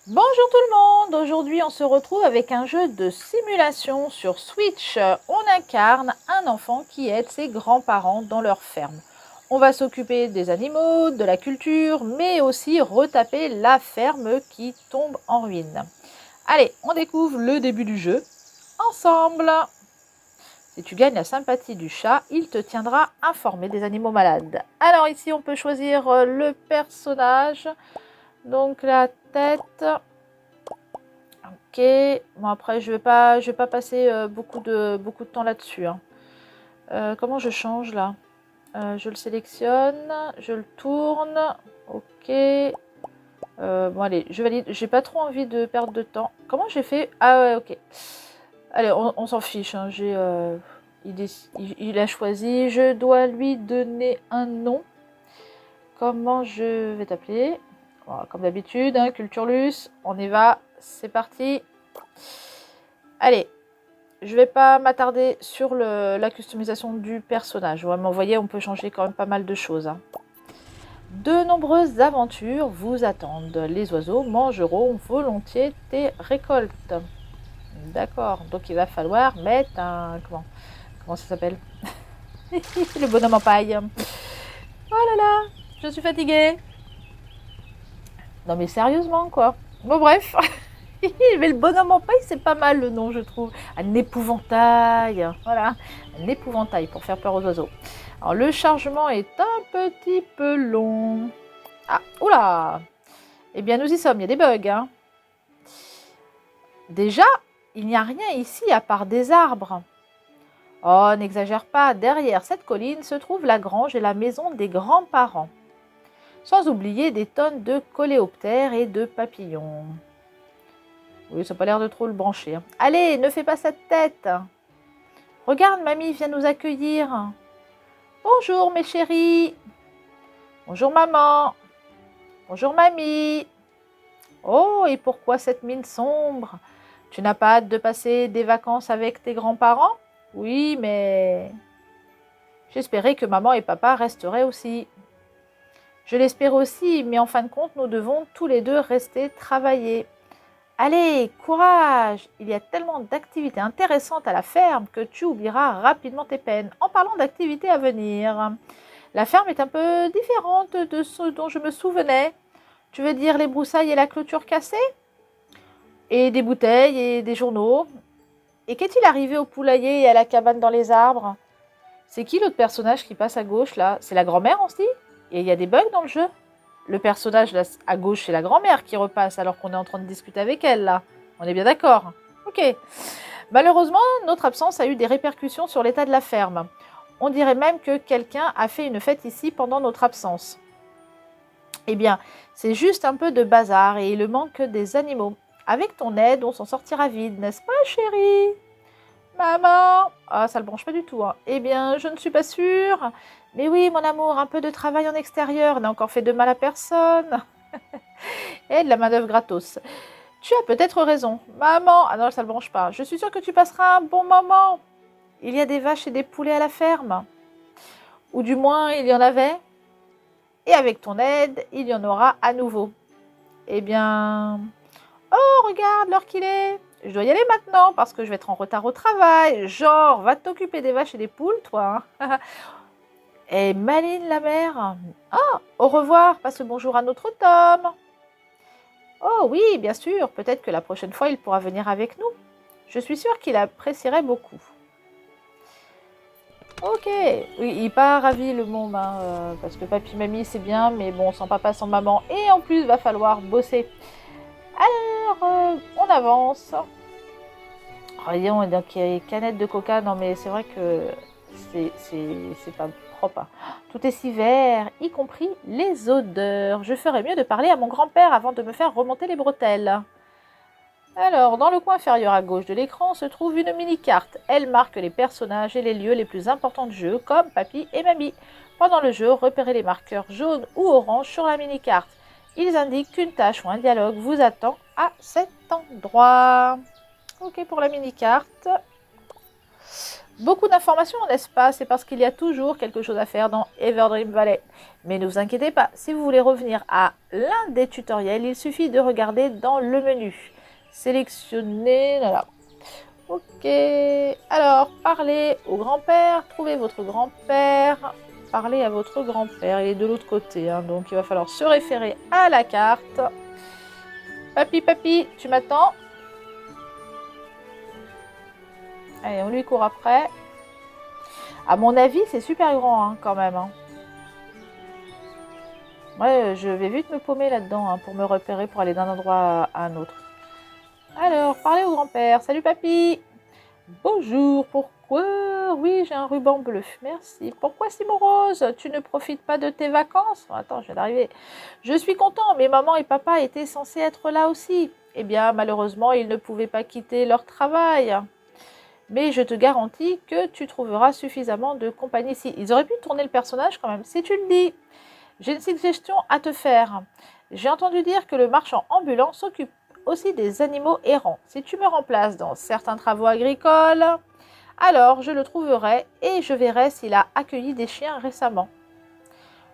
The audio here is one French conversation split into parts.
Bonjour tout le monde, aujourd'hui on se retrouve avec un jeu de simulation sur Switch. On incarne un enfant qui aide ses grands-parents dans leur ferme. On va s'occuper des animaux, de la culture, mais aussi retaper la ferme qui tombe en ruine. Allez, on découvre le début du jeu ensemble. Si tu gagnes la sympathie du chat, il te tiendra informé des animaux malades. Alors ici on peut choisir le personnage, donc la tête. Ok, bon après je vais pas passer beaucoup de temps là-dessus. Hein. Comment je change là? Je le sélectionne, je le tourne. Ok. Bon allez, je valide. J'ai pas trop envie de perdre de temps. Comment j'ai fait? Ah ouais, ok. Allez, on s'en fiche. Hein. Il a choisi. Je dois lui donner un nom. Comment je vais t'appeler? Voilà, comme d'habitude, hein, Culturlus. On y va. C'est parti. Allez, je vais pas m'attarder sur la customisation du personnage. Vraiment, vous voyez, on peut changer quand même pas mal de choses. Hein. De nombreuses aventures vous attendent. Les oiseaux mangeront volontiers tes récoltes. D'accord, donc il va falloir mettre un... Comment ça s'appelle? Le bonhomme en paille. Oh là là, je suis fatiguée. Non mais sérieusement, quoi. Bon bref. Mais le bonhomme en paille, c'est pas mal le nom, je trouve. Un épouvantail. Voilà. Un épouvantail pour faire peur aux oiseaux. Alors, le chargement est un petit peu long. Ah, oula! Eh bien, nous y sommes. Il y a des bugs. Hein. Déjà, il n'y a rien ici à part des arbres. Oh, n'exagère pas. Derrière cette colline se trouve la grange et la maison des grands-parents. Sans oublier des tonnes de coléoptères et de papillons. Oui, ça n'a pas l'air de trop le brancher. Hein. Allez, ne fais pas cette tête. Regarde, mamie vient nous accueillir. Bonjour, mes chéris. Bonjour, maman. Bonjour, mamie. Oh, et pourquoi cette mine sombre? Tu n'as pas hâte de passer des vacances avec tes grands-parents? Oui, mais... J'espérais que maman et papa resteraient aussi. Je l'espère aussi, mais en fin de compte, nous devons tous les deux rester travailler. Allez, courage! Il y a tellement d'activités intéressantes à la ferme que tu oublieras rapidement tes peines. En parlant d'activités à venir, la ferme est un peu différente de ce dont je me souvenais. Tu veux dire les broussailles et la clôture cassée? Et des bouteilles et des journaux? Et qu'est-il arrivé au poulailler et à la cabane dans les arbres? C'est qui l'autre personnage qui passe à gauche là? C'est la grand-mère aussi? Et il y a des bugs dans le jeu? Le personnage là, à gauche, c'est la grand-mère qui repasse alors qu'on est en train de discuter avec elle là. On est bien d'accord? Ok. Malheureusement, notre absence a eu des répercussions sur l'état de la ferme. On dirait même que quelqu'un a fait une fête ici pendant notre absence. Eh bien, c'est juste un peu de bazar et il manque des animaux. Avec ton aide, on s'en sortira vite, n'est-ce pas, chérie? Maman! Ah, ça le branche pas du tout. Hein. Eh bien, je ne suis pas sûre. Mais oui, mon amour, un peu de travail en extérieur n'a encore fait de mal à personne. Et de la main-d'œuvre gratos. Tu as peut-être raison. Maman! Ah non, ça le branche pas. Je suis sûre que tu passeras un bon moment. Il y a des vaches et des poulets à la ferme. Ou du moins, il y en avait. Et avec ton aide, il y en aura à nouveau. Eh bien... Oh, regarde l'heure qu'il est. Je dois y aller maintenant parce que je vais être en retard au travail. Genre, va t'occuper des vaches et des poules, toi. Hein. Et Maline la mère. Ah, au revoir. Passe le bonjour à notre Tom. Oh oui, bien sûr. Peut-être que la prochaine fois, il pourra venir avec nous. Je suis sûre qu'il apprécierait beaucoup. Ok. Oui, il part ravi le môme. Hein, parce que papy, mamie, c'est bien. Mais bon, sans papa, sans maman. Et en plus, va falloir bosser. Alors, on avance. Voyons, donc il y a des canettes de coca. Non, mais c'est vrai que c'est pas propre. Hein. Tout est si vert, y compris les odeurs. Je ferais mieux de parler à mon grand-père avant de me faire remonter les bretelles. Alors, dans le coin inférieur à gauche de l'écran se trouve une mini-carte. Elle marque les personnages et les lieux les plus importants du jeu, comme papy et mamie. Pendant le jeu, repérez les marqueurs jaunes ou orange sur la mini-carte. Ils indiquent qu'une tâche ou un dialogue vous attend à cet endroit. Ok pour la mini-carte. Beaucoup d'informations, n'est-ce pas? C'est parce qu'il y a toujours quelque chose à faire dans Everdream Valley. Mais ne vous inquiétez pas, si vous voulez revenir à l'un des tutoriels, il suffit de regarder dans le menu. Sélectionnez, voilà. Ok, alors parlez au grand-père, trouvez votre grand-père, parlez à votre grand-père, il est de l'autre côté, hein, donc il va falloir se référer à la carte. Papy, papy, tu m'attends? Allez, on lui court après. À mon avis, c'est super grand hein, quand même. Hein. Ouais, je vais vite me paumer là-dedans hein, pour me repérer, pour aller d'un endroit à un autre. Alors, parlez au grand-père. Salut papy. Bonjour, pourquoi? Oui, j'ai un ruban bleu. Merci. Pourquoi si morose? Tu ne profites pas de tes vacances? Attends, je viens d'arriver. Je suis content, mais maman et papa étaient censés être là aussi. Eh bien, malheureusement, ils ne pouvaient pas quitter leur travail. Mais je te garantis que tu trouveras suffisamment de compagnie ici. Ils auraient pu tourner le personnage quand même, si tu le dis. J'ai une suggestion à te faire. J'ai entendu dire que le marchand ambulant s'occupe aussi des animaux errants. Si tu me remplaces dans certains travaux agricoles, alors je le trouverai et je verrai s'il a accueilli des chiens récemment.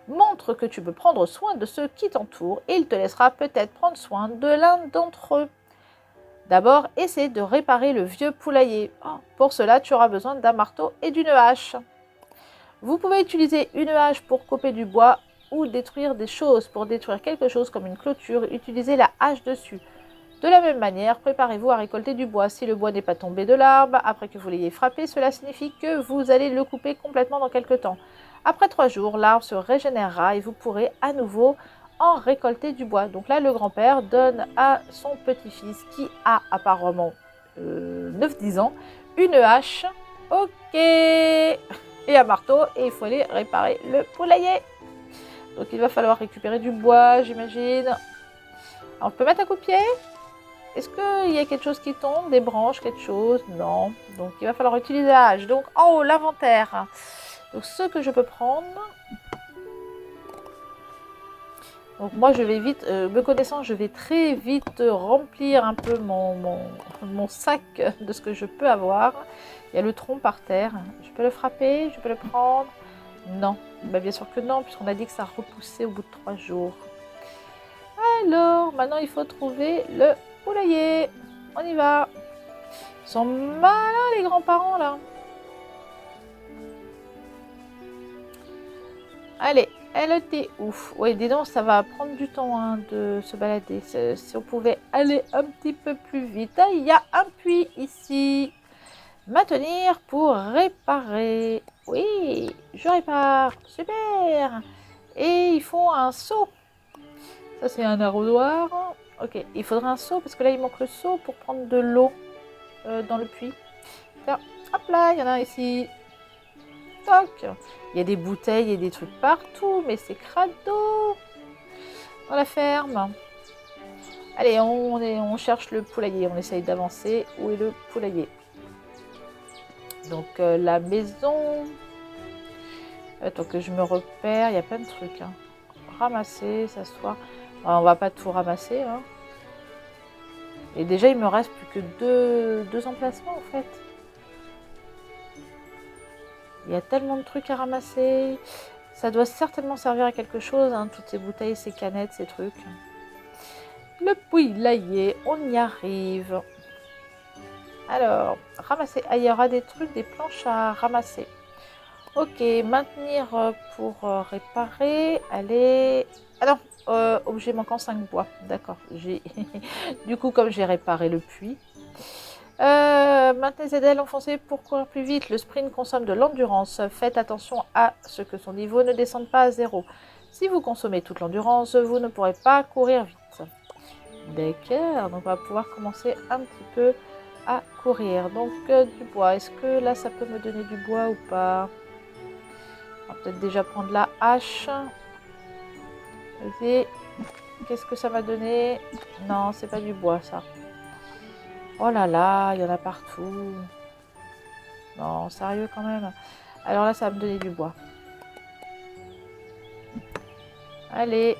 Montre que tu peux prendre soin de ceux qui t'entourent et il te laissera peut-être prendre soin de l'un d'entre eux. D'abord, essaie de réparer le vieux poulailler. Pour cela, tu auras besoin d'un marteau et d'une hache. Vous pouvez utiliser une hache pour couper du bois ou détruire des choses. Pour détruire quelque chose comme une clôture, utilisez la hache dessus. De la même manière, préparez-vous à récolter du bois. Si le bois n'est pas tombé de l'arbre après que vous l'ayez frappé, cela signifie que vous allez le couper complètement dans quelques temps. Après 3 jours, l'arbre se régénérera et vous pourrez à nouveau en récolter du bois. Donc là, le grand-père donne à son petit-fils, qui a apparemment 9-10 ans, une hache, ok, et un marteau, et il faut aller réparer le poulailler. Donc il va falloir récupérer du bois, j'imagine. Alors, on peut mettre un coup de pied? Est-ce qu'il y a quelque chose qui tombe? Des branches, quelque chose? Non. Donc il va falloir utiliser la hache. Donc en haut, l'inventaire. Donc ce que je peux prendre... Donc moi je vais vite, me connaissant, je vais très vite remplir un peu mon sac de ce que je peux avoir. Il y a le tronc par terre. Je peux le frapper? Je peux le prendre? Non. Ben, bien sûr que non, puisqu'on a dit que ça repoussait au bout de 3 jours. Alors, maintenant il faut trouver le poulailler. On y va. Ils sont malins les grands-parents là. Allez. Elle était ouf. Oui, dis donc, ça va prendre du temps hein, de se balader. Si on pouvait aller un petit peu plus vite. Ah, il y a un puits ici. Maintenir pour réparer. Oui, je répare. Super. Et il faut un seau. Ça, c'est un arrosoir. Ok, il faudrait un seau parce que là, il manque le seau pour prendre de l'eau dans le puits. Tiens, hop là, il y en a un ici. Toc. Il y a des bouteilles et des trucs partout, mais c'est crado dans la ferme. Allez, on cherche le poulailler, on essaye d'avancer. Où est le poulailler? Donc la maison. Attends que je me repère, il y a plein de trucs. Hein. Ramasser, s'asseoir. On va pas tout ramasser. Hein. Et déjà, il me reste plus que deux emplacements en fait. Il y a tellement de trucs à ramasser. Ça doit certainement servir à quelque chose, hein, toutes ces bouteilles, ces canettes, ces trucs. Le poulailler, on y arrive. Alors, ramasser. Ah, il y aura des trucs, des planches à ramasser. Ok, maintenir pour réparer. Allez. Ah non, objet manquant 5 bois. D'accord. Du coup, comme j'ai réparé le puits. Maintenez ZL enfoncé pour courir plus vite. Le sprint consomme de l'endurance. Faites attention à ce que son niveau ne descende pas à 0. Si vous consommez toute l'endurance, vous ne pourrez pas courir vite. D'accord, donc on va pouvoir commencer un petit peu à courir. Donc du bois, est-ce que là ça peut me donner du bois ou pas? On va peut-être déjà prendre la hache. Vas-y. Qu'est-ce que ça va donner? Non, c'est pas du bois ça. Oh là là, il y en a partout. Non, sérieux quand même. Alors là, ça va me donner du bois. Allez.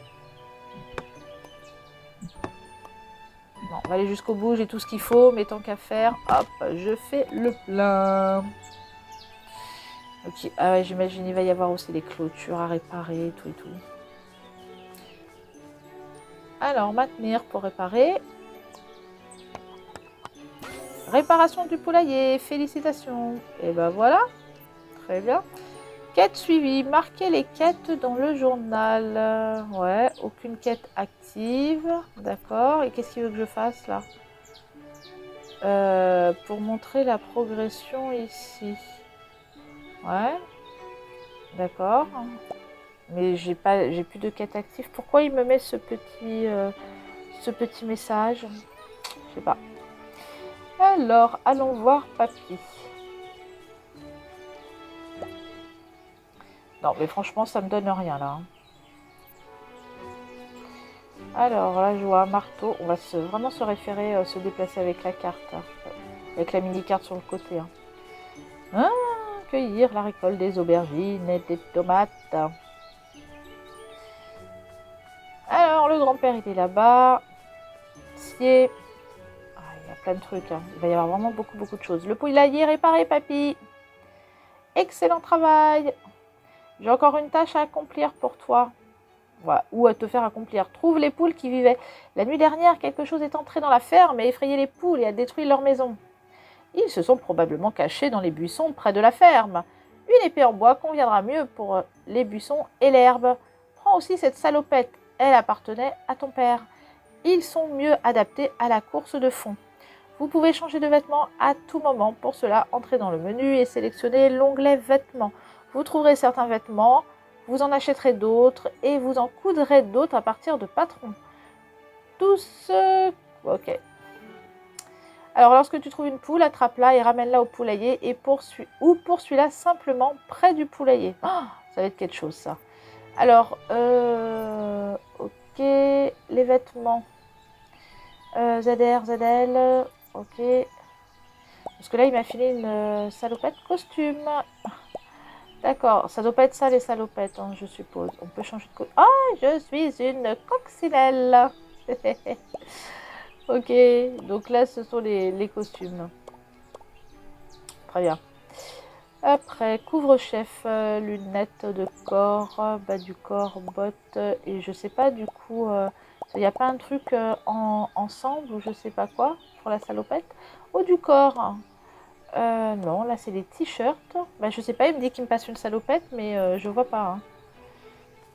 Bon, on va aller jusqu'au bout, j'ai tout ce qu'il faut, mais tant qu'à faire, hop, je fais le plein. Ok, ah ouais, j'imagine il va y avoir aussi des clôtures à réparer, tout et tout. Alors, maintenir pour réparer. Réparation du poulailler, félicitations. Et ben voilà, très bien. Quête suivie, marquez les quêtes dans le journal. Ouais, aucune quête active, d'accord. Et qu'est-ce qu'il veut que je fasse là? Pour montrer la progression ici. Ouais, d'accord. Mais j'ai plus de quête active. Pourquoi il me met ce petit message? Je sais pas. Alors, allons voir Papy. Non, mais franchement, ça me donne rien là. Alors là, je vois un marteau. On va vraiment se référer, se déplacer avec la carte. Hein. Avec la mini-carte sur le côté. Hein. Ah, cueillir la récolte des aubergines et des tomates. Alors, le grand-père, il est là-bas. Sier. Ah, il y a plein de trucs. Hein. Il va y avoir vraiment beaucoup, beaucoup de choses. Le poulailler réparé, papy. Excellent travail. J'ai encore une tâche à accomplir pour toi. Voilà. Ou à te faire accomplir. Trouve les poules qui vivaient. La nuit dernière, quelque chose est entré dans la ferme et effrayé les poules et a détruit leur maison. Ils se sont probablement cachés dans les buissons près de la ferme. Une épée en bois conviendra mieux pour les buissons et l'herbe. Prends aussi cette salopette. Elle appartenait à ton père. Ils sont mieux adaptés à la course de fond. Vous pouvez changer de vêtements à tout moment. Pour cela, entrez dans le menu et sélectionnez l'onglet vêtements. Vous trouverez certains vêtements, vous en achèterez d'autres et vous en coudrez d'autres à partir de patrons. Tous... Ok. Alors, lorsque tu trouves une poule, attrape-la et ramène-la au poulailler et poursuis-la simplement près du poulailler. Oh, ça va être quelque chose, ça. Alors, ok, les vêtements. ZR, ZL, ok. Parce que là, il m'a filé une salopette costume. D'accord, ça doit pas être ça les salopettes, hein, je suppose. On peut changer de costume. Ah, je suis une coccinelle. Ok, donc là, ce sont les costumes. Très bien. Après, couvre-chef, lunettes de corps, bas du corps, bottes, et je sais pas du coup, il n'y a pas un truc ensemble ou je sais pas quoi pour la salopette. Haut du corps, non, là c'est les t-shirts. Bah, je sais pas, il me dit qu'il me passe une salopette, mais je vois pas. Hein.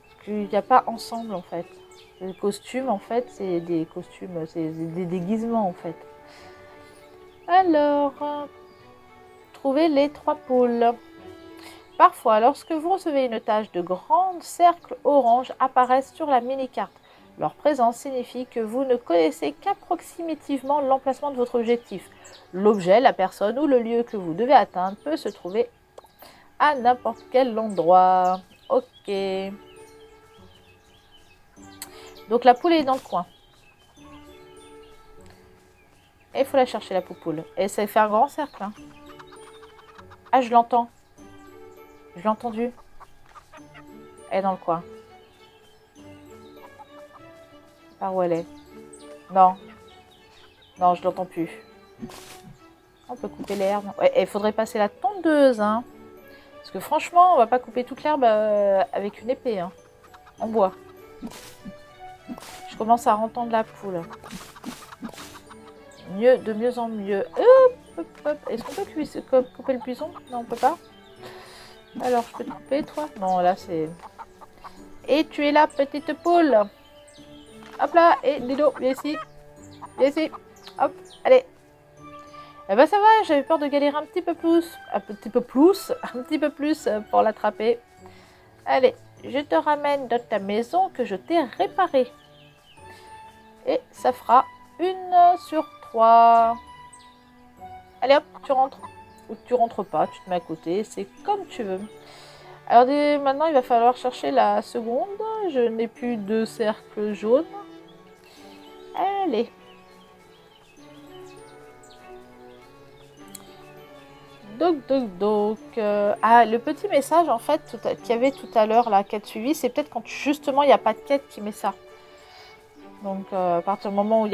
Parce qu'il n'y a pas ensemble en fait. Les costumes en fait, c'est des costumes, c'est des déguisements en fait. Alors, trouvez les 3 poules. Parfois, lorsque vous recevez une tâche, de grands cercles orange apparaissent sur la mini-carte. Leur présence signifie que vous ne connaissez qu'approximativement l'emplacement de votre objectif. L'objet, la personne ou le lieu que vous devez atteindre peut se trouver à n'importe quel endroit. Ok. Donc la poule est dans le coin. Et il faut la chercher, la poupoule. Et ça fait un grand cercle. Hein. Ah, je l'entends. Je l'ai entendu. Elle est dans le coin. Par où elle est? Non. Non, je l'entends plus. On peut couper l'herbe. Ouais, il faudrait passer la tondeuse. Hein. Parce que franchement, on va pas couper toute l'herbe avec une épée. Hein, en bois. Je commence à entendre la poule. De mieux en mieux. Hop, hop, hop. Est-ce qu'on peut couper le buisson? Non, on peut pas. Alors, je peux te couper, toi? Non, là, c'est... Et tu es là, petite poule. Hop là. Et Lido, viens ici. Viens ici. Hop, allez. Eh ben ça va, j'avais peur de galérer un petit peu plus. Un petit peu plus pour l'attraper. Allez, je te ramène dans ta maison que je t'ai réparée. Et ça fera 1 sur 3. Allez hop, tu rentres. Ou tu rentres pas, tu te mets à côté, c'est comme tu veux. Alors maintenant, il va falloir chercher la seconde. Je n'ai plus de cercle jaune. Allez. Donc. Ah, le petit message, en fait, qu'il y avait tout à l'heure, la quête suivie, c'est peut-être quand justement, il n'y a pas de quête qui met ça. Donc, à partir du moment où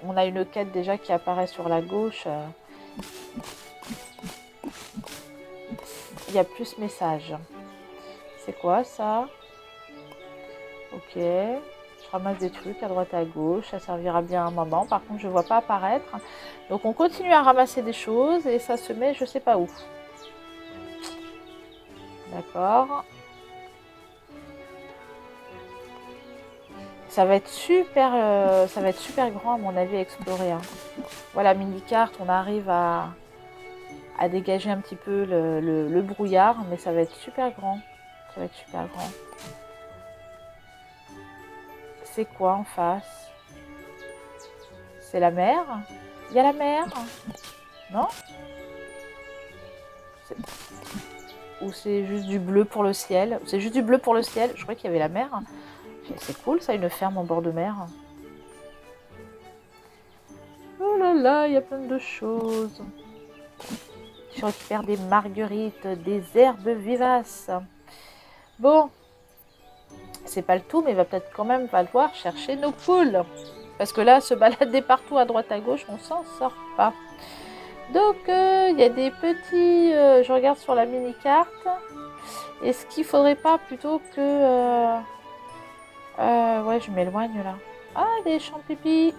on a une quête déjà qui apparaît sur la gauche... il y a plus message. C'est quoi ça? Ok. Je ramasse des trucs à droite à gauche. Ça servira bien à un moment. Par contre, je ne vois pas apparaître. Donc, on continue à ramasser des choses et ça se met je sais pas où. D'accord. Ça va être super grand à mon avis à explorer. Hein. Voilà, mini-carte, on arrive à dégager un petit peu le brouillard, mais ça va être super grand. Ça va être super grand. C'est quoi en face? C'est la mer? Il y a la mer? Non? Ou c'est juste du bleu pour le ciel? C'est juste du bleu pour le ciel. Je croyais qu'il y avait la mer. C'est cool ça, une ferme en bord de mer. Oh là là, il y a plein de choses. Je récupère des marguerites, des herbes vivaces. Bon, c'est pas le tout, mais il va peut-être quand même falloir chercher nos poules. Parce que là, se balader partout à droite à gauche, on s'en sort pas. Donc, il y a des petits... je regarde sur la mini-carte. Est-ce qu'il faudrait pas plutôt que... ouais, je m'éloigne là. Ah, des champs de pipi.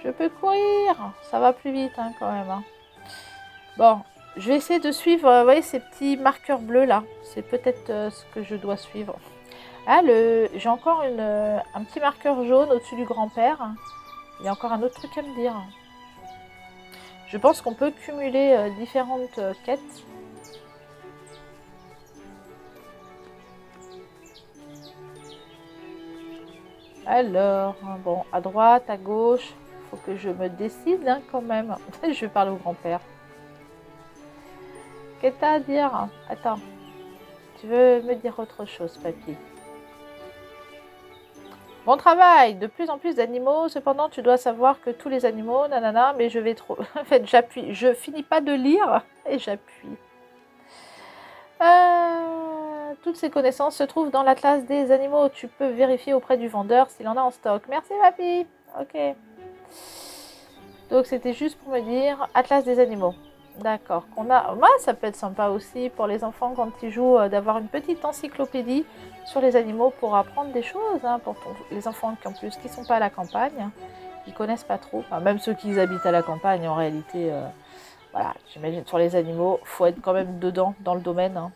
Je peux courir. Ça va plus vite hein, quand même. Hein. Bon, je vais essayer de suivre, vous voyez, ces petits marqueurs bleus là. C'est peut-être ce que je dois suivre. Ah, j'ai encore un petit marqueur jaune au-dessus du grand-père. Il y a encore un autre truc à me dire. Je pense qu'on peut cumuler différentes quêtes. Alors, bon, à droite, à gauche, il faut que je me décide hein, quand même. Je vais parler au grand-père. Qu'est-ce que t'as à dire? Attends, tu veux me dire autre chose, papy? Bon travail, de plus en plus d'animaux. Cependant, tu dois savoir que tous les animaux, nanana, mais je vais trop. En fait, j'appuie. Je finis pas de lire et j'appuie. Toutes ces connaissances se trouvent dans l'atlas des animaux. Tu peux vérifier auprès du vendeur s'il en a en stock. Merci, papy. Ok. Donc, c'était juste pour me dire atlas des animaux. D'accord. Moi, ça peut être sympa aussi pour les enfants quand ils jouent d'avoir une petite encyclopédie sur les animaux pour apprendre des choses. Hein, pour les enfants qui en plus qui sont pas à la campagne, hein, qui connaissent pas trop. Enfin, même ceux qui habitent à la campagne, en réalité, voilà. J'imagine sur les animaux, faut être quand même dedans dans le domaine. Hein.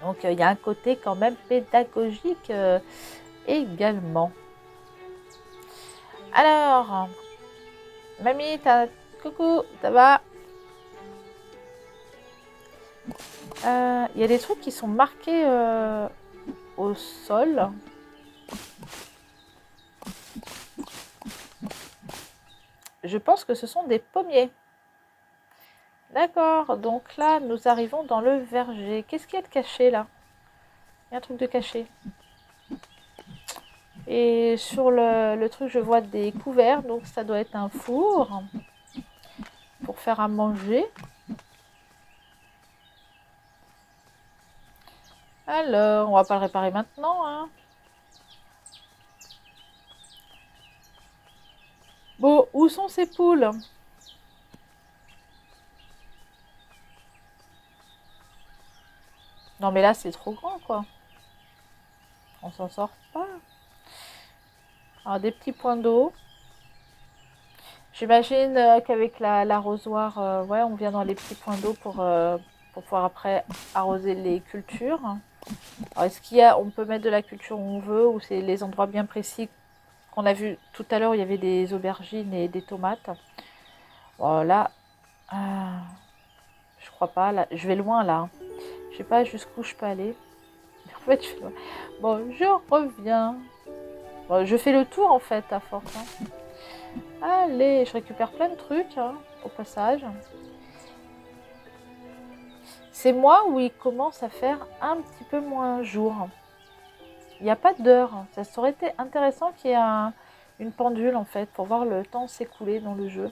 Donc il y a un côté quand même pédagogique également. Alors, mamie, coucou, ça va? Il y a des trucs qui sont marqués au sol. Je pense que ce sont des pommiers. D'accord, donc là, nous arrivons dans le verger. Qu'est-ce qu'il y a de caché là? Il y a un truc de caché. Et sur le truc, je vois des couverts, donc ça doit être un four pour faire à manger. Alors, on va pas le réparer maintenant, hein. Bon, où sont ces poules? Non, mais là, c'est trop grand, quoi. On s'en sort pas. Alors, des petits points d'eau. J'imagine qu'avec l'arrosoir, ouais, on vient dans les petits points d'eau pour pouvoir après arroser les cultures. Alors, on peut mettre de la culture où on veut, ou c'est les endroits bien précis qu'on a vu tout à l'heure, il y avait des aubergines et des tomates. Bon, là, je crois pas. Là, je vais loin, là. Je sais pas jusqu'où je peux aller. En fait, je fais loin. Bon, je reviens. Bon, je fais le tour, en fait, à force. Hein. Allez, je récupère plein de trucs, hein, au passage. C'est moi où il commence à faire un petit peu moins jour. Il n'y a pas d'heure. Ça aurait été intéressant qu'il y ait une pendule, en fait, pour voir le temps s'écouler dans le jeu.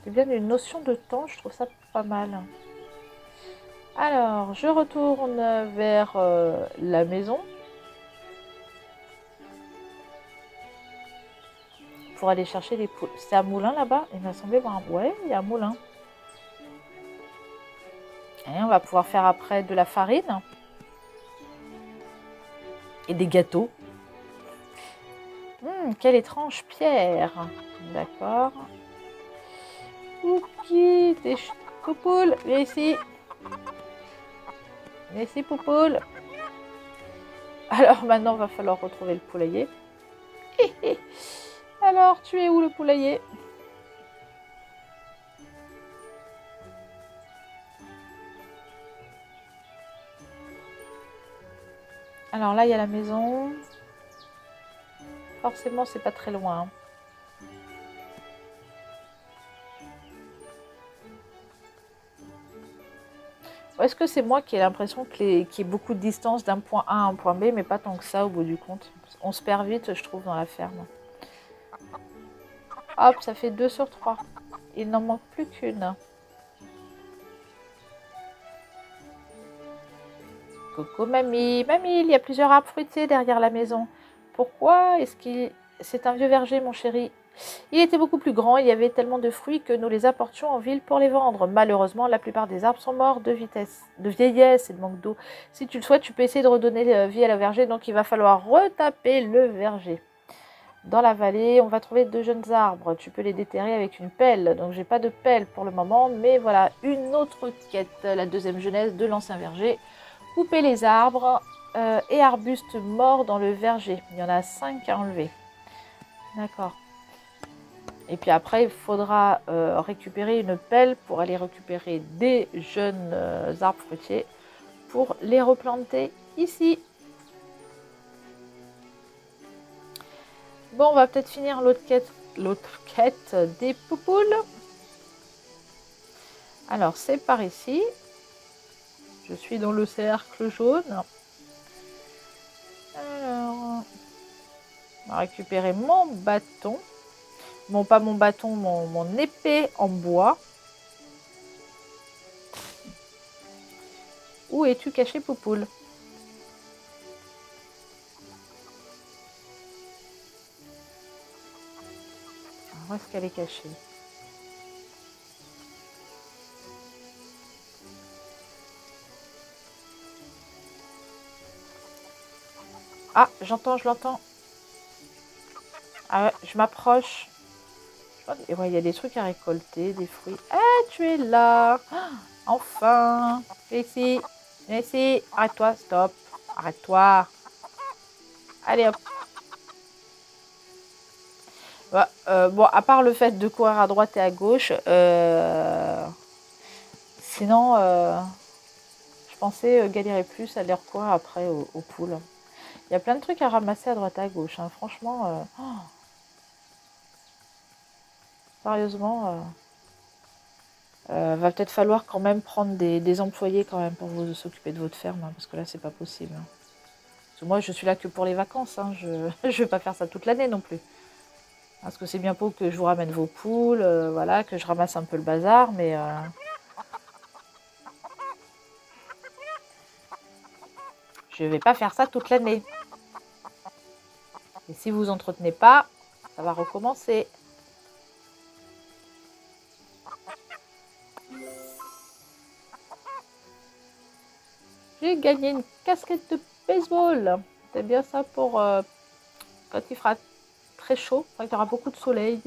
C'est bien une notion de temps, je trouve ça pas mal. Alors, je retourne vers la maison. pour aller chercher les poules. C'est un moulin là-bas? Il m'a semblé voir un... Ouais, il y a un moulin. Et on va pouvoir faire après de la farine. Et des gâteaux. Quelle étrange pierre. D'accord. Ok, tes poupoule, viens ici. Viens ici, poupoule. Alors maintenant, il va falloir retrouver le poulailler. Alors, tu es où le poulailler? Alors là, il y a la maison. Forcément, c'est pas très loin. Est-ce que c'est moi qui ai l'impression qu'il y ait beaucoup de distance d'un point A à un point B, mais pas tant que ça au bout du compte. On se perd vite, je trouve, dans la ferme. Hop, ça fait 2 sur 3. Il n'en manque plus qu'une. Coucou mamie. Mamie, il y a plusieurs arbres fruitiers derrière la maison. Pourquoi est-ce qu'il... C'est un vieux verger, mon chéri. Il était beaucoup plus grand, il y avait tellement de fruits que nous les apportions en ville pour les vendre. Malheureusement, la plupart des arbres sont morts de vieillesse et de manque d'eau. Si tu le souhaites, tu peux essayer de redonner vie à la verger, donc il va falloir retaper le verger. Dans la vallée, on va trouver 2 jeunes arbres. Tu peux les déterrer avec une pelle. Donc j'ai pas de pelle pour le moment, mais voilà, une autre quête, la deuxième jeunesse de l'ancien verger. Couper les arbres et arbustes morts dans le verger. Il y en a 5 à enlever. D'accord. Et puis après, il faudra récupérer une pelle pour aller récupérer des jeunes arbres fruitiers pour les replanter ici. Bon, on va peut-être finir l'autre quête des poupoules. Alors, c'est par ici. Je suis dans le cercle jaune. Alors, on va récupérer mon bâton. Bon, pas mon bâton, mon épée en bois. Où es-tu caché, poupoule? Où est-ce qu'elle est cachée? Ah, j'entends, je l'entends. Ah ouais, je m'approche. Et ouais, il y a des trucs à récolter, des fruits. Ah, tu es là. Enfin. Viens ici. Viens ici. Arrête-toi, stop. Arrête-toi. Allez, hop. Bah, bon, à part le fait de courir à droite et à gauche, sinon, je pensais galérer plus à les recourir après aux poules. Il y a plein de trucs à ramasser à droite et à gauche. Hein. Franchement, sérieusement, va peut-être falloir quand même prendre des employés quand même pour vous s'occuper de votre ferme, hein, parce que là, c'est pas possible. Hein. Parce que moi, je suis là que pour les vacances. Hein. Je ne vais pas faire ça toute l'année non plus. Parce que c'est bien beau que je vous ramène vos poules, voilà, que je ramasse un peu le bazar, mais je ne vais pas faire ça toute l'année. Et si vous entretenez pas, ça va recommencer. J'ai gagné une casquette de baseball. C'est bien ça pour quand il fera très chaud, quand il y aura beaucoup de soleil.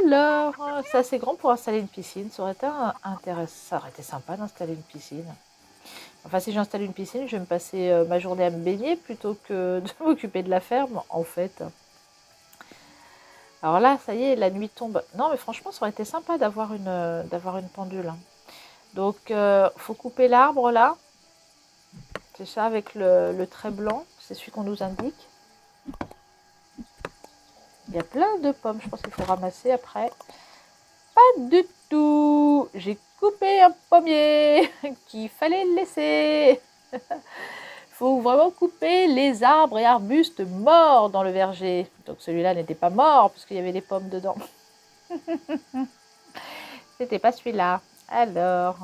Alors, c'est assez grand pour installer une piscine. Ça aurait été intéressant. Ça aurait été sympa d'installer une piscine. Enfin, si j'installe une piscine, je vais me passer ma journée à me baigner plutôt que de m'occuper de la ferme, en fait. Alors là, ça y est, la nuit tombe. Non, mais franchement, ça aurait été sympa d'avoir une pendule. Hein. Donc, faut couper l'arbre là. C'est ça avec le trait blanc. C'est celui qu'on nous indique. Il y a plein de pommes. Je pense qu'il faut ramasser après. Pas du tout. J'ai coupé un pommier qu'il fallait laisser. Il faut vraiment couper les arbres et arbustes morts dans le verger. Donc celui-là n'était pas mort puisqu'il y avait des pommes dedans. C'était pas celui-là. Alors,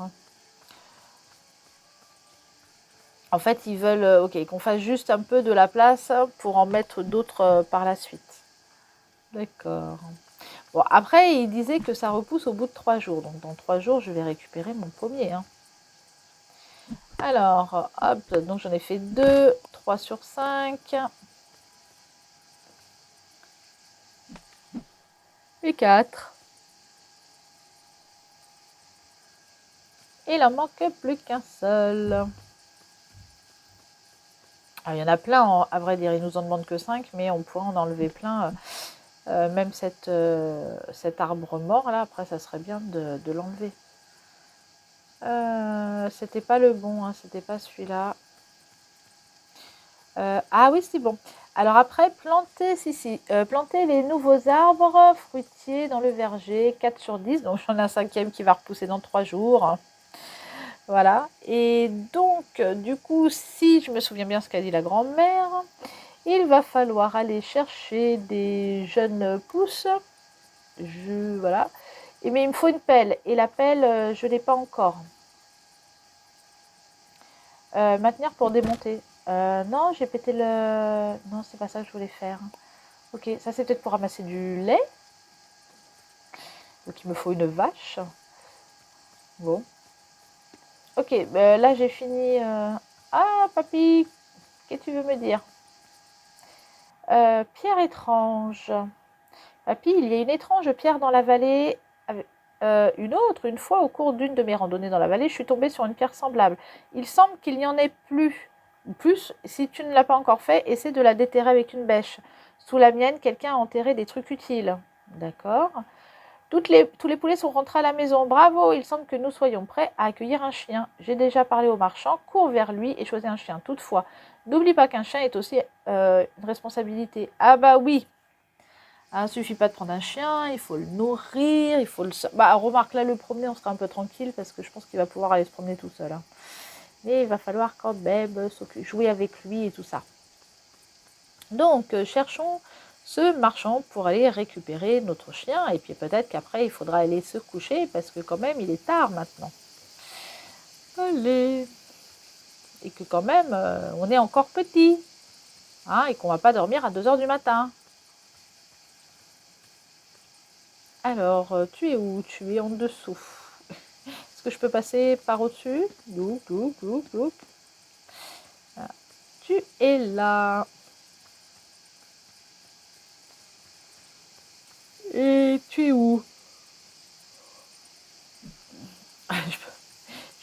en fait, ils veulent qu'on fasse juste un peu de la place pour en mettre d'autres par la suite. D'accord. Bon, après, il disait que ça repousse au bout de 3 jours. Donc, dans 3 jours, je vais récupérer mon pommier. Hein. Alors, hop, donc j'en ai fait 2, 3 sur 5. Et 4. Et il en manque plus qu'un seul. Alors, il y en a plein, à vrai dire, ils nous en demandent que 5, mais on pourrait en enlever plein. Même cet arbre mort, là, après, ça serait bien de l'enlever. C'était pas le bon, hein, c'était pas celui-là. Ah oui, c'est bon. Alors après, planter les nouveaux arbres fruitiers dans le verger, 4 sur 10. Donc j'en ai un 5e qui va repousser dans 3 jours. Voilà. Et donc, du coup, si je me souviens bien ce qu'a dit la grand-mère, il va falloir aller chercher des jeunes pousses. Voilà. Mais il me faut une pelle. Et la pelle, je ne l'ai pas encore. Maintenir pour démonter. Non, j'ai pété le... Non, c'est pas ça que je voulais faire. Ok, ça c'est peut-être pour ramasser du lait. Donc il me faut une vache. Bon. Ok, là j'ai fini... Ah, papy, qu'est-ce que tu veux me dire? Pierre étrange. Papy, il y a une étrange pierre dans la vallée. Une fois, au cours d'une de mes randonnées dans la vallée, je suis tombée sur une pierre semblable. Il semble qu'il n'y en ait plus. Plus, si tu ne l'as pas encore fait, essaie de la déterrer avec une bêche. Sous la mienne, quelqu'un a enterré des trucs utiles. D'accord. Tous les poulets sont rentrés à la maison. Bravo, il semble que nous soyons prêts à accueillir un chien. J'ai déjà parlé au marchand, cours vers lui et choisis un chien. Toutefois, n'oublie pas qu'un chien est aussi une responsabilité. Ah bah oui, il ne suffit pas de prendre un chien, il faut le nourrir, il faut le... Bah remarque, là le promener, on sera un peu tranquille parce que je pense qu'il va pouvoir aller se promener tout seul. Hein. Mais il va falloir quand même jouer avec lui et tout ça. Donc, cherchons ce marchand pour aller récupérer notre chien. Et puis peut-être qu'après, il faudra aller se coucher parce que quand même, il est tard maintenant. Allez. Et que quand même, on est encore petit. Hein, et qu'on ne va pas dormir à 2 heures du matin. Alors, tu es où? Tu es en dessous. Est-ce que je peux passer par au-dessus? Voilà. Tu es là. Et tu es où?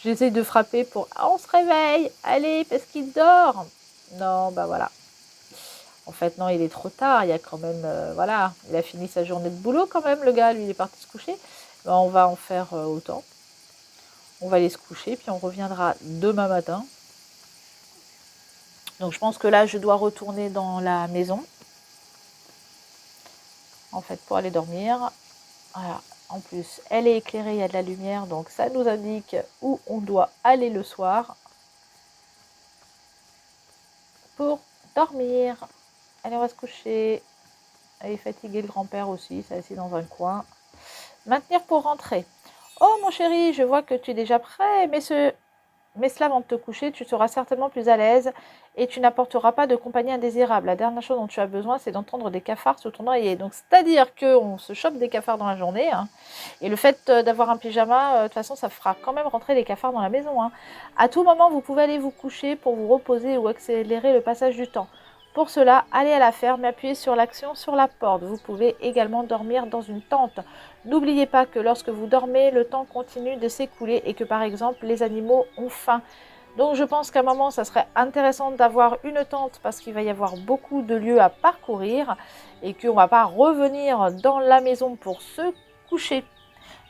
J'essaie de frapper pour... Ah, on se réveille. Allez, parce qu'il dort. Non, bah voilà. En fait, non, il est trop tard. Il y a quand même... voilà, il a fini sa journée de boulot quand même, le gars. Lui, il est parti se coucher. Ben, on va en faire autant. On va aller se coucher, puis on reviendra demain matin. Donc, je pense que là, je dois retourner dans la maison. En fait, pour aller dormir. Voilà. En plus, elle est éclairée, il y a de la lumière. Donc, ça nous indique où on doit aller le soir. Pour dormir. Allez, on va se coucher. Elle est fatiguée, le grand-père aussi, ça assis dans un coin. Maintenir pour rentrer. Oh mon chéri, je vois que tu es déjà prêt, mais cela avant de te coucher, tu seras certainement plus à l'aise et tu n'apporteras pas de compagnie indésirable. La dernière chose dont tu as besoin, c'est d'entendre des cafards sous ton oreiller. Donc, c'est-à-dire qu'on se chope des cafards dans la journée. Hein, et le fait d'avoir un pyjama, de toute façon, ça fera quand même rentrer les cafards dans la maison. Hein. À tout moment, vous pouvez aller vous coucher pour vous reposer ou accélérer le passage du temps. Pour cela, allez à la ferme et appuyez sur l'action sur la porte. Vous pouvez également dormir dans une tente. N'oubliez pas que lorsque vous dormez, le temps continue de s'écouler et que par exemple, les animaux ont faim. Donc je pense qu'à un moment, ça serait intéressant d'avoir une tente parce qu'il va y avoir beaucoup de lieux à parcourir et qu'on ne va pas revenir dans la maison pour se coucher.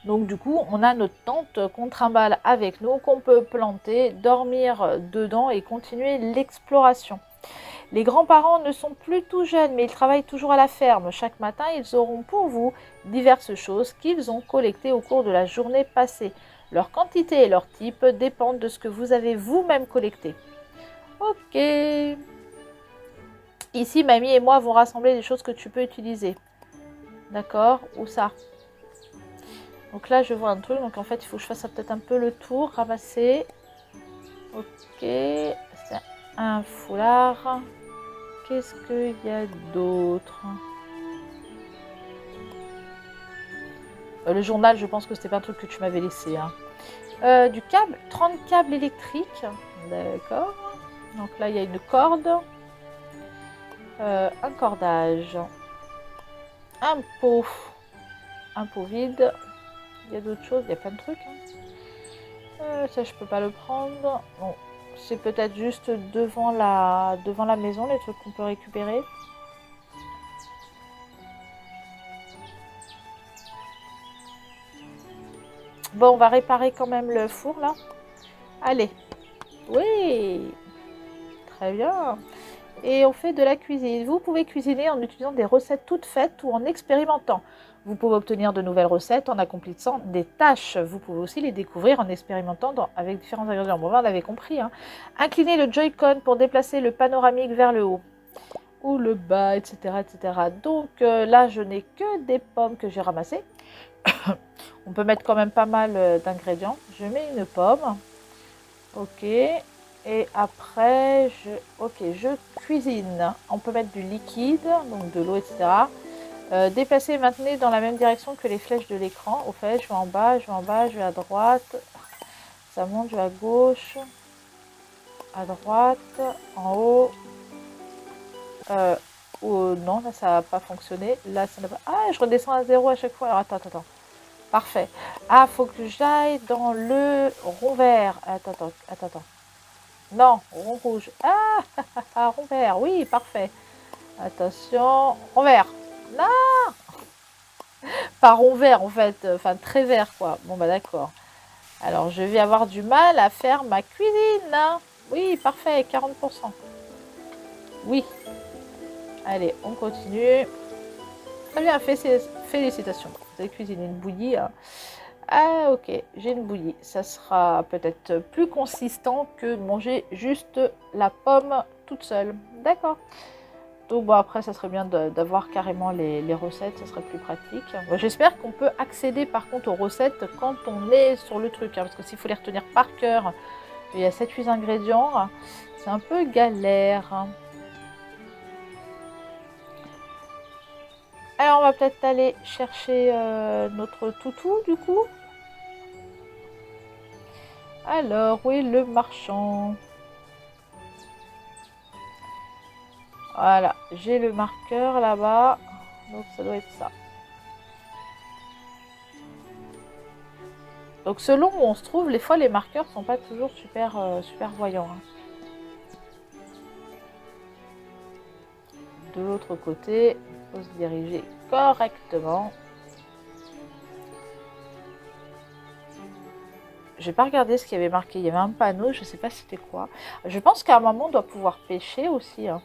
Donc du coup, on a notre tente qu'on trimballe avec nous, qu'on peut planter, dormir dedans et continuer l'exploration. Les grands-parents ne sont plus tout jeunes, mais ils travaillent toujours à la ferme. Chaque matin, ils auront pour vous diverses choses qu'ils ont collectées au cours de la journée passée. Leur quantité et leur type dépendent de ce que vous avez vous-même collecté. Ok. Ici, mamie et moi vont rassembler des choses que tu peux utiliser. D'accord? Où ça? Donc là, je vois un truc. Donc en fait, il faut que je fasse peut-être un peu le tour. Ramasser. Ok. C'est un foulard. Qu'est-ce qu'il y a d'autre? Le journal, je pense que c'était pas un truc que tu m'avais laissé. Hein. Du câble, 30 câbles électriques. D'accord. Donc là, il y a une corde. Un cordage. Un pot. Un pot vide. Il y a d'autres choses, il y a plein de trucs. Hein. Ça, je peux pas le prendre. Bon, c'est peut-être juste devant la maison, les trucs qu'on peut récupérer. Bon, on va réparer quand même le four, là. Allez. Oui. Très bien. Et on fait de la cuisine. Vous pouvez cuisiner en utilisant des recettes toutes faites ou en expérimentant. Vous pouvez obtenir de nouvelles recettes en accomplissant des tâches. Vous pouvez aussi les découvrir en expérimentant avec différents ingrédients. Bon, on l'avait compris. Hein. Inclinez le Joy-Con pour déplacer le panoramique vers le haut ou le bas, etc. etc. Donc là, je n'ai que des pommes que j'ai ramassées. On peut mettre quand même pas mal d'ingrédients. Je mets une pomme. Ok. Et après, je cuisine. On peut mettre du liquide, donc de l'eau, etc. Déplacer et maintenir dans la même direction que les flèches de l'écran. Au fait, je vais en bas, je vais en bas, je vais à droite. Ça monte, je vais à gauche. À droite, en haut. Non, là, ça n'a pas fonctionné. Là, ça n'a pas... Ah, je redescends à 0 à chaque fois. Alors, attends. Parfait. Ah, faut que j'aille dans le rond vert. Attends. Non, rond rouge. Ah, rond vert. Oui, parfait. Attention. Rond vert. Non. Pas rond vert, en fait. Enfin, très vert, quoi. Bon, bah, d'accord. Alors, je vais avoir du mal à faire ma cuisine. Oui, parfait. 40%. Oui. Allez, on continue. Très bien, félicitations. Vous avez cuisiné une bouillie. Hein. Ah, ok, j'ai une bouillie. Ça sera peut-être plus consistant que manger juste la pomme toute seule. D'accord. Donc, bon, après, ça serait bien d'avoir carrément les recettes. Ça serait plus pratique. Bon, j'espère qu'on peut accéder, par contre, aux recettes quand on est sur le truc. Hein, parce que s'il faut les retenir par cœur, il y a 7-8 ingrédients. C'est un peu galère. Hein. Alors, on va peut-être aller chercher notre toutou, du coup. Alors, où est le marchand? Voilà, j'ai le marqueur là-bas. Donc, ça doit être ça. Donc, selon où on se trouve, les fois, les marqueurs sont pas toujours super voyants. Hein. De l'autre côté, il faut se diriger correctement. J'ai pas regardé ce qu'il y avait marqué. Il y avait un panneau, je sais pas c'était quoi. Je pense qu'à un moment, on doit pouvoir pêcher aussi. Hein.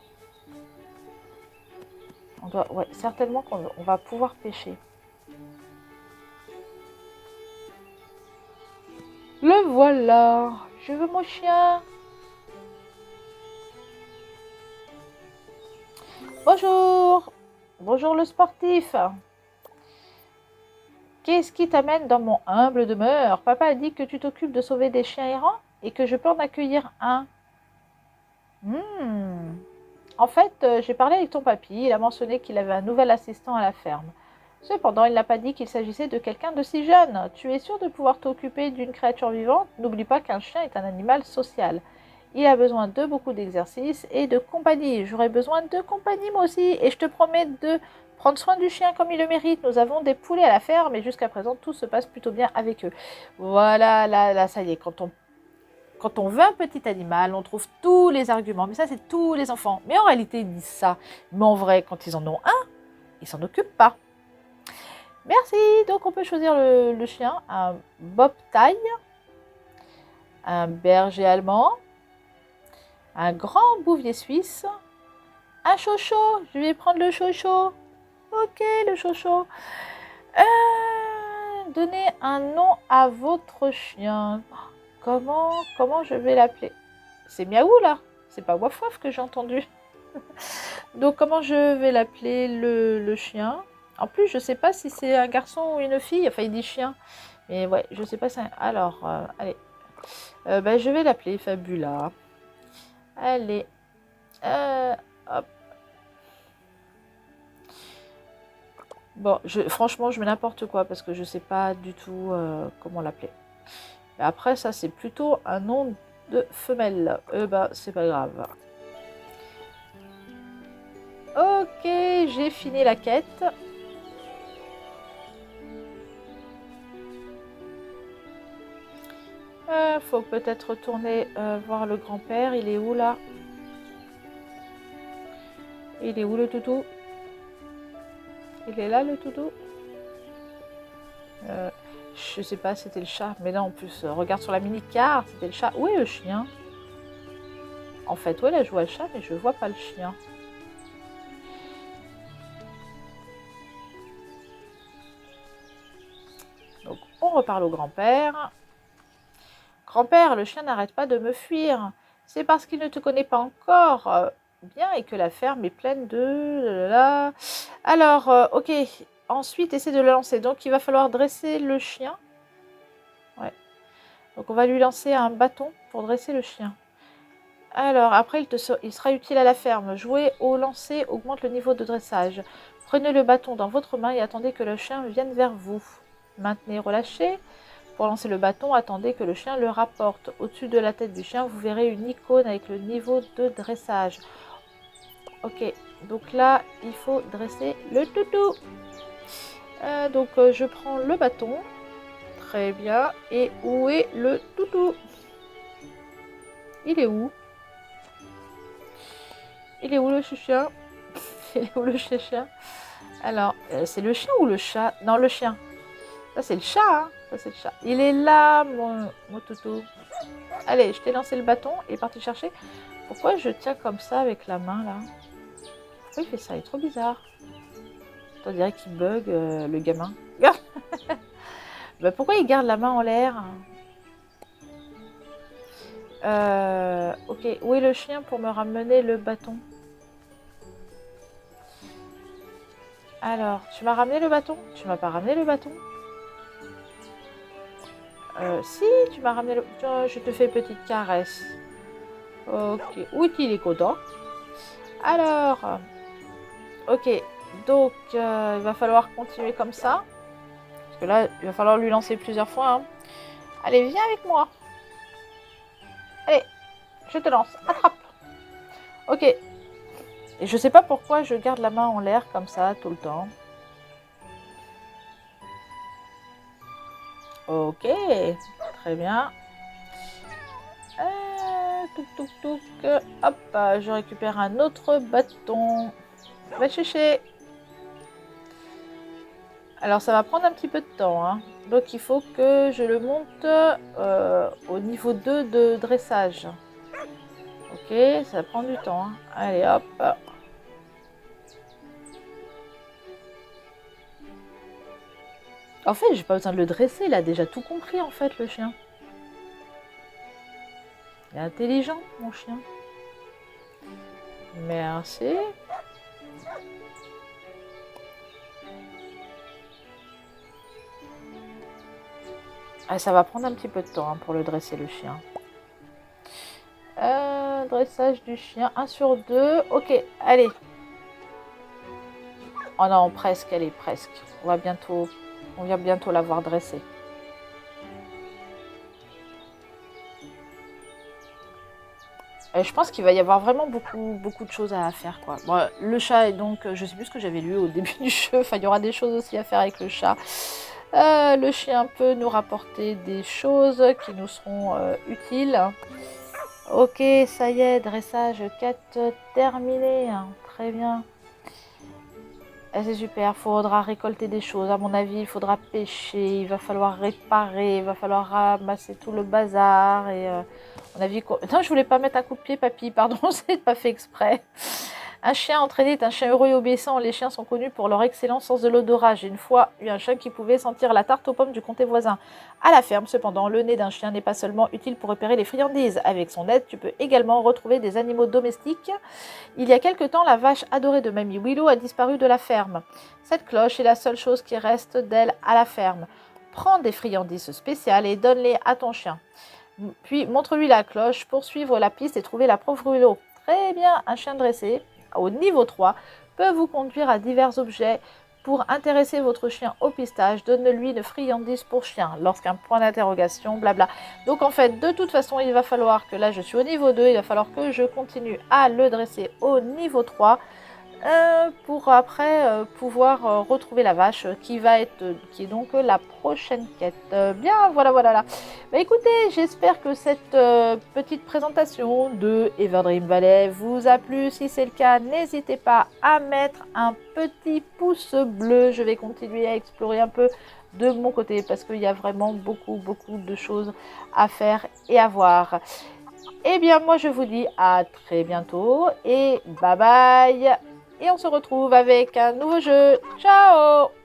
Ouais, certainement qu'on va pouvoir pêcher. Le voilà. Je veux mon chien. Bonjour. Bonjour le sportif. Qu'est-ce qui t'amène dans mon humble demeure? Papa a dit que tu t'occupes de sauver des chiens errants et que je peux en accueillir un. En fait, j'ai parlé avec ton papy. Il a mentionné qu'il avait un nouvel assistant à la ferme. Cependant, il n'a pas dit qu'il s'agissait de quelqu'un de si jeune. Tu es sûr de pouvoir t'occuper d'une créature vivante? N'oublie pas qu'un chien est un animal social. Il a besoin de beaucoup d'exercice et de compagnie. J'aurais besoin de compagnie moi aussi. Et je te promets de prendre soin du chien comme il le mérite. Nous avons des poulets à la ferme et jusqu'à présent, tout se passe plutôt bien avec eux. Voilà, là, ça y est. Quand on veut un petit animal, on trouve tous les arguments. Mais ça, c'est tous les enfants. Mais en réalité, ils disent ça. Mais en vrai, quand ils en ont un, ils s'en occupent pas. Merci. Donc, on peut choisir le chien. Un bobtail, un berger allemand, un grand bouvier suisse, un chocho. Je vais prendre le chocho. Ok, le chocho. Donnez un nom à votre chien. Comment je vais l'appeler? C'est Miaou là. C'est pas Waf Waf que j'ai entendu. Donc comment je vais l'appeler le chien? En plus, je sais pas si c'est un garçon ou une fille. Enfin, il dit chien. Mais ouais, je sais pas. Alors, allez. Je vais l'appeler Fabula. Allez. Hop. Bon, franchement, je mets n'importe quoi parce que je ne sais pas du tout comment l'appeler. Après, ça, c'est plutôt un nom de femelle. Bah, c'est pas grave. Ok, j'ai fini la quête. Faut peut-être retourner voir le grand-père. Il est où, là? Il est où, le toutou? Il est là, le toutou? Je sais pas, c'était le chat. Mais là, en plus, regarde sur la mini-carte, c'était le chat. Où est le chien? En fait, ouais, là, je vois le chat, mais je vois pas le chien. Donc, on reparle au grand-père. Grand-père, le chien n'arrête pas de me fuir. C'est parce qu'il ne te connaît pas encore bien et que la ferme est pleine de... Alors, ok. Ensuite, essaie de le lancer. Donc, il va falloir dresser le chien. Ouais. Donc, on va lui lancer un bâton pour dresser le chien. Alors, après, il sera utile à la ferme. Jouer au lancer augmente le niveau de dressage. Prenez le bâton dans votre main et attendez que le chien vienne vers vous. Maintenez relâché. Pour lancer le bâton, attendez que le chien le rapporte. Au-dessus de la tête du chien, vous verrez une icône avec le niveau de dressage. Ok, donc là, il faut dresser le toutou. Donc, je prends le bâton. Très bien. Et où est le toutou? Il est où? Il est où le chien? Il est où le chien? Alors, c'est le chien ou le chat? Non, le chien. Ça, c'est le chat, hein? Ça, c'est le chat. Il est là, mon toutou. Allez, je t'ai lancé le bâton et est parti chercher. Pourquoi je tiens comme ça avec la main, là? Pourquoi il fait ça? Il est trop bizarre. On dirait qu'il bug, le gamin. Bah, pourquoi il garde la main en l'air? Ok, où est le chien pour me ramener le bâton? Alors, tu m'as ramené le bâton? Tu m'as pas ramené le bâton? Si, tu m'as ramené le... Tiens, je te fais une petite caresse. Ok, où est-il est content? Alors, ok, donc il va falloir continuer comme ça. Parce que là, il va falloir lui lancer plusieurs fois. Hein. Allez, viens avec moi. Allez, je te lance. Attrape. Ok. Et je sais pas pourquoi je garde la main en l'air comme ça tout le temps. Ok, très bien. Touc, touc, touc. Hop, je récupère un autre bâton. Va chercher. Alors, ça va prendre un petit peu de temps. Hein. Donc, il faut que je le monte au niveau 2 de dressage. Ok, ça prend du temps. Hein. Allez, hop. En fait, j'ai pas besoin de le dresser. Il a déjà tout compris, en fait, le chien. Il est intelligent, mon chien. Merci. Ah, ça va prendre un petit peu de temps hein, pour le dresser, le chien. Dressage du chien, 1 sur 2. Ok, allez. Oh non, presque, elle est presque. On va bientôt l'avoir dressée. Et je pense qu'il va y avoir vraiment beaucoup de choses à faire. Quoi. Bon, le chat, est donc, je sais plus ce que j'avais lu au début du jeu. Enfin, il y aura des choses aussi à faire avec le chat. Le chien peut nous rapporter des choses qui nous seront utiles. Ok, ça y est, dressage 4 terminé. Très bien. C'est super, il faudra récolter des choses. À mon avis, il faudra pêcher, il va falloir réparer, il va falloir ramasser tout le bazar. Et mon avis, non, je voulais pas mettre un coup de pied, papy, pardon, c'est pas fait exprès. Un chien entraîné est un chien heureux et obéissant. Les chiens sont connus pour leur excellent sens de l'odorat. J'ai une fois eu un chien qui pouvait sentir la tarte aux pommes du comté voisin. À la ferme, cependant, le nez d'un chien n'est pas seulement utile pour repérer les friandises. Avec son aide, tu peux également retrouver des animaux domestiques. Il y a quelque temps, la vache adorée de Mamie Willow a disparu de la ferme. Cette cloche est la seule chose qui reste d'elle à la ferme. Prends des friandises spéciales et donne-les à ton chien. Puis montre-lui la cloche pour suivre la piste et trouver la pauvre Willow. Très bien, un chien dressé au niveau 3 peut vous conduire à divers objets Pour intéresser votre chien au pistage, donne-lui une friandise pour chien. Lorsqu'un point d'interrogation, blabla. Donc en fait, de toute façon, il va falloir que là, je suis au niveau 2, il va falloir que je continue à le dresser au niveau 3 pour après pouvoir retrouver la vache qui est donc la prochaine quête. Bien, voilà. Bah, écoutez, j'espère que cette petite présentation de Everdream Valley vous a plu. Si c'est le cas, n'hésitez pas à mettre un petit pouce bleu. Je vais continuer à explorer un peu de mon côté parce qu'il y a vraiment beaucoup de choses à faire et à voir. Eh bien, moi, je vous dis à très bientôt et bye bye. Et on se retrouve avec un nouveau jeu. Ciao!